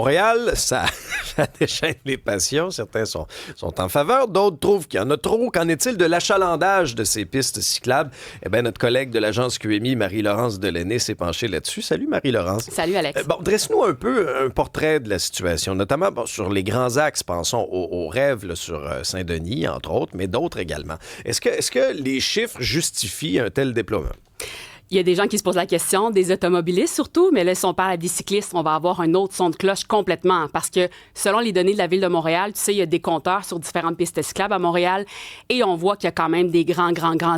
Montréal, ça, ça déchaîne les passions. Certains sont en faveur, d'autres trouvent qu'il y en a trop. Qu'en est-il de l'achalandage de ces pistes cyclables? Eh bien, notre collègue de l'agence QMI, Marie-Laurence Delaunay, s'est penchée là-dessus. Salut, Marie-Laurence. Salut, Alex. Dresse-nous un peu un portrait de la situation, notamment sur les grands axes. Pensons aux rêves là, sur Saint-Denis, entre autres, mais d'autres également. Est-ce que les chiffres justifient un tel déploiement? Il y a des gens qui se posent la question, des automobilistes surtout, mais là, si on parle à des cyclistes, on va avoir un autre son de cloche complètement. Parce que selon les données de la Ville de Montréal, tu sais, il y a des compteurs sur différentes pistes cyclables à Montréal et on voit qu'il y a quand même des grands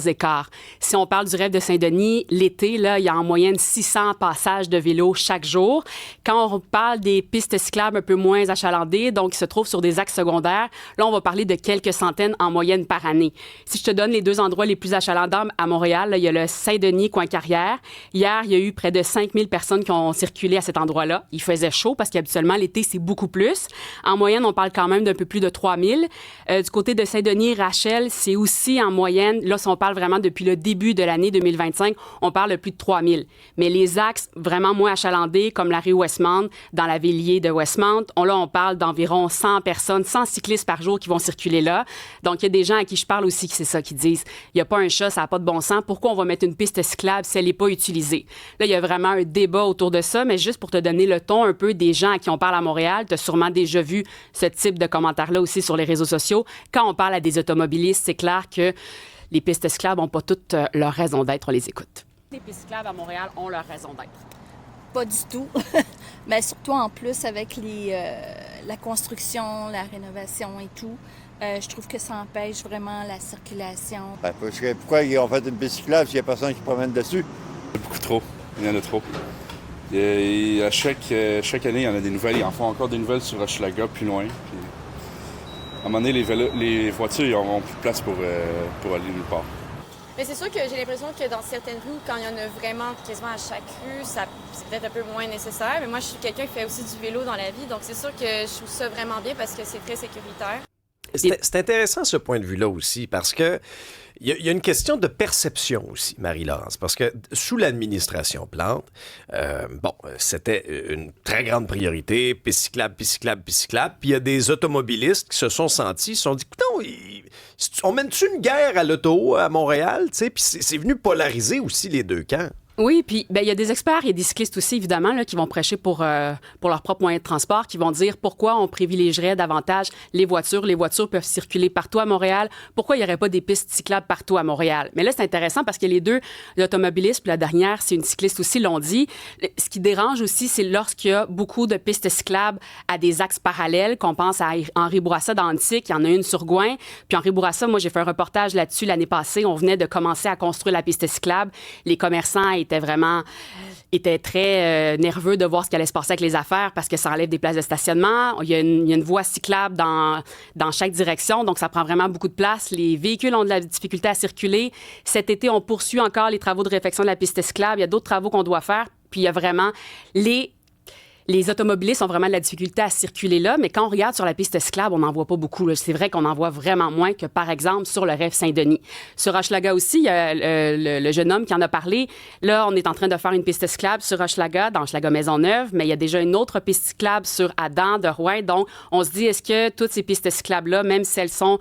écarts. Si on parle du rêve de Saint-Denis, l'été, là, il y a en moyenne 600 passages de vélo chaque jour. Quand on parle des pistes cyclables un peu moins achalandées, donc qui se trouvent sur des axes secondaires, là, on va parler de quelques centaines en moyenne par année. Si je te donne les deux endroits les plus achalandants à Montréal, là, il y a le Saint-Denis, coin Hier, il y a eu près de 5000 personnes qui ont circulé à cet endroit-là. Il faisait chaud parce qu'habituellement, l'été, c'est beaucoup plus. En moyenne, on parle quand même d'un peu plus de 3000. Du côté de Saint-Denis, Rachel, c'est aussi en moyenne, là, si on parle vraiment depuis le début de l'année 2025, on parle de plus de 3000. Mais les axes vraiment moins achalandés, comme la rue Westmount, dans la Villiers de Westmount, on parle d'environ 100 personnes, 100 cyclistes par jour qui vont circuler là. Donc, il y a des gens à qui je parle aussi qui c'est ça, qui disent, il n'y a pas un chat, ça n'a pas de bon sens. Pourquoi on va mettre une piste cyclable si elle n'est pas utilisée? Là, il y a vraiment un débat autour de ça, mais juste pour te donner le ton un peu des gens à qui on parle à Montréal, tu as sûrement déjà vu ce type de commentaires-là aussi sur les réseaux sociaux. Quand on parle à des automobilistes, c'est clair que les pistes cyclables n'ont pas toutes leur raison d'être. On les écoute. Les pistes cyclables à Montréal ont leur raison d'être. Pas du tout. Mais surtout en plus avec la construction, la rénovation et tout. Je trouve que ça empêche vraiment la circulation. Parce que pourquoi ils ont fait une piste cyclable s'il n'y a personne qui se promène dessus? Beaucoup trop. Il y en a trop. Et à chaque année, il y en a des nouvelles. Ils en font encore des nouvelles sur Hochelaga, plus loin. Puis, à un moment donné, les voitures n'auront plus de place pour aller nulle part. Mais c'est sûr que j'ai l'impression que dans certaines rues, quand il y en a vraiment quasiment à chaque rue, c'est peut-être un peu moins nécessaire. Mais moi, je suis quelqu'un qui fait aussi du vélo dans la vie. Donc, c'est sûr que je trouve ça vraiment bien parce que c'est très sécuritaire. C'est intéressant ce point de vue-là aussi, parce que il y a une question de perception aussi, Marie-Laurence, parce que sous l'administration Plante, c'était une très grande priorité, piste cyclable, puis il y a des automobilistes qui se sont sentis, se sont dit, on mène-tu une guerre à l'auto à Montréal, tu sais, puis c'est venu polariser aussi les deux camps. Oui, puis il y a des experts, il y a des cyclistes aussi, évidemment, là, qui vont prêcher pour leur propre moyen de transport, qui vont dire pourquoi on privilégierait davantage les voitures. Les voitures peuvent circuler partout à Montréal. Pourquoi il n'y aurait pas des pistes cyclables partout à Montréal? Mais là, c'est intéressant parce que les deux, l'automobiliste, puis la dernière, c'est une cycliste aussi, l'ont dit. Ce qui dérange aussi, c'est lorsqu'il y a beaucoup de pistes cyclables à des axes parallèles, qu'on pense à Henri Bourassa dans Antique, il y en a une sur Gouin. Puis Henri Bourassa, moi, j'ai fait un reportage là-dessus l'année passée. On venait de commencer à construire la piste cyclable. Les commerçants étaient très nerveux de voir ce qui allait se passer avec les affaires parce que ça enlève des places de stationnement. Il y a une voie cyclable dans chaque direction, donc ça prend vraiment beaucoup de place. Les véhicules ont de la difficulté à circuler. Cet été, on poursuit encore les travaux de réfection de la piste cyclable. Il y a d'autres travaux qu'on doit faire. Puis il y a vraiment les automobilistes ont vraiment de la difficulté à circuler là, mais quand on regarde sur la piste cyclable, on n'en voit pas beaucoup. Là. C'est vrai qu'on en voit vraiment moins que, par exemple, sur le rêve Saint-Denis. Sur Hochelaga aussi, il y a le jeune homme qui en a parlé. Là, on est en train de faire une piste cyclable sur Hochelaga, dans Hochelaga-Maisonneuve, mais il y a déjà une autre piste cyclable sur Adam, de Rouen. Donc, on se dit, est-ce que toutes ces pistes cyclables-là, même si elles sont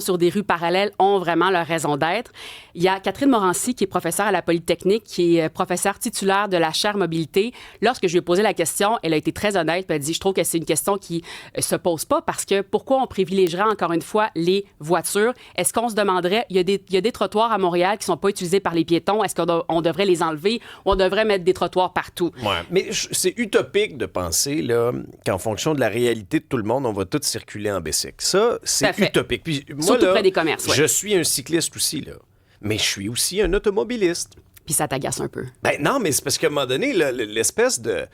sur des rues parallèles, ont vraiment leur raison d'être? Il y a Catherine Morancy, qui est professeure à la Polytechnique, qui est professeure titulaire de la chaire mobilité. Lorsque je lui ai posé la question, elle a été très honnête, puis elle a dit, je trouve que c'est une question qui se pose pas parce que pourquoi on privilégierait encore une fois les voitures? Est-ce qu'on se demanderait, il y a des trottoirs à Montréal qui sont pas utilisés par les piétons, est-ce qu'on devrait les enlever ou on devrait mettre des trottoirs partout? Ouais, mais c'est utopique de penser là, qu'en fonction de la réalité de tout le monde, on va tous circuler en bicycle. Ça, c'est utopique. Puis, moi, surtout là, près des commerces, ouais. Je suis un cycliste aussi, là, mais je suis aussi un automobiliste. Puis ça t'agace un peu. Ben non, mais c'est parce qu'à un moment donné, là, l'espèce de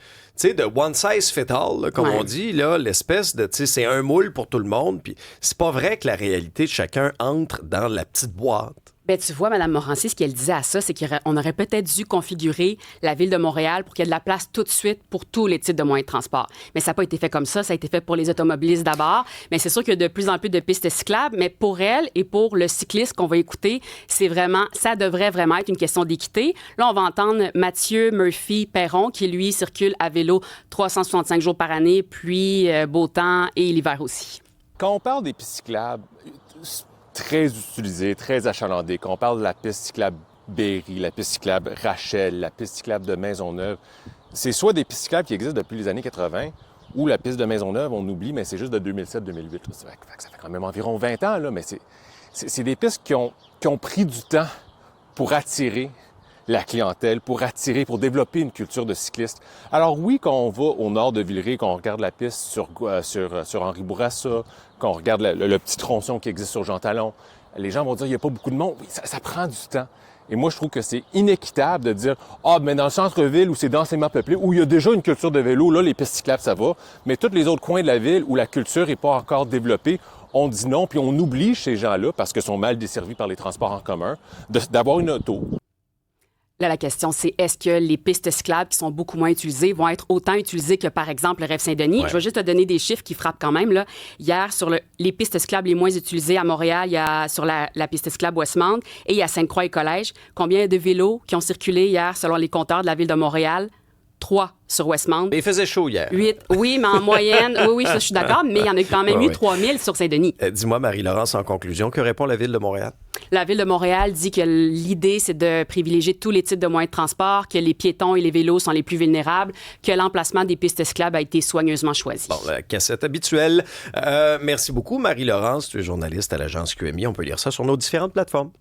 one size fit all, là, comme on dit, là, l'espèce de, c'est un moule pour tout le monde. Puis c'est pas vrai que la réalité de chacun entre dans la petite boîte Bien, tu vois, Mme Morancy, ce qu'elle disait à ça, c'est qu'on aurait peut-être dû configurer la Ville de Montréal pour qu'il y ait de la place tout de suite pour tous les types de moyens de transport. Mais ça n'a pas été fait comme ça. Ça a été fait pour les automobilistes d'abord. Mais c'est sûr qu'il y a de plus en plus de pistes cyclables. Mais pour elle et pour le cycliste qu'on va écouter, ça devrait vraiment être une question d'équité. Là, on va entendre Mathieu Murphy-Perron, qui, lui, circule à vélo 365 jours par année, pluie, beau temps et l'hiver aussi. Quand on parle des pistes cyclables, très utilisée, très achalandée. Quand on parle de la piste cyclable Berry, la piste cyclable Rachel, la piste cyclable de Maisonneuve, c'est soit des pistes cyclables qui existent depuis les années 80 ou la piste de Maisonneuve, on oublie, mais c'est juste de 2007-2008. Ça fait quand même environ 20 ans, là, mais c'est des pistes qui ont pris du temps pour attirer la clientèle, pour développer une culture de cycliste. Alors oui, quand on va au nord de Villeray, quand on regarde la piste sur Henri Bourassa, quand on regarde le petit tronçon qui existe sur Jean Talon, les gens vont dire qu'il n'y a pas beaucoup de monde. Oui, ça prend du temps. Et moi, je trouve que c'est inéquitable de dire « Ah, mais dans le centre-ville où c'est densément peuplé, où il y a déjà une culture de vélo, là, les pistes cyclables, ça va. Mais tous les autres coins de la ville où la culture n'est pas encore développée, on dit non, puis on oblige ces gens-là, parce qu'ils sont mal desservis par les transports en commun, d'avoir une auto. » Là, la question, c'est est-ce que les pistes cyclables qui sont beaucoup moins utilisées vont être autant utilisées que, par exemple, le Rêve Saint-Denis? Ouais. Je vais juste te donner des chiffres qui frappent quand même. Là. Hier, sur les pistes cyclables les moins utilisées à Montréal, il y a sur la piste cyclable Westmount et il y a Sainte-Croix et Collège. Combien de vélos qui ont circulé hier, selon les compteurs de la Ville de Montréal? 3 sur Westmount. Mais il faisait chaud hier. 8. Oui, mais en moyenne, oui, ça, je suis d'accord, mais il y en a quand même eu 3000 sur Saint-Denis. Dis-moi, Marie-Laurence, en conclusion, que répond la Ville de Montréal? La Ville de Montréal dit que l'idée, c'est de privilégier tous les types de moyens de transport, que les piétons et les vélos sont les plus vulnérables, que l'emplacement des pistes cyclables a été soigneusement choisi. Bon, la cassette habituelle. Merci beaucoup, Marie-Laurence. Tu es journaliste à l'agence QMI. On peut lire ça sur nos différentes plateformes.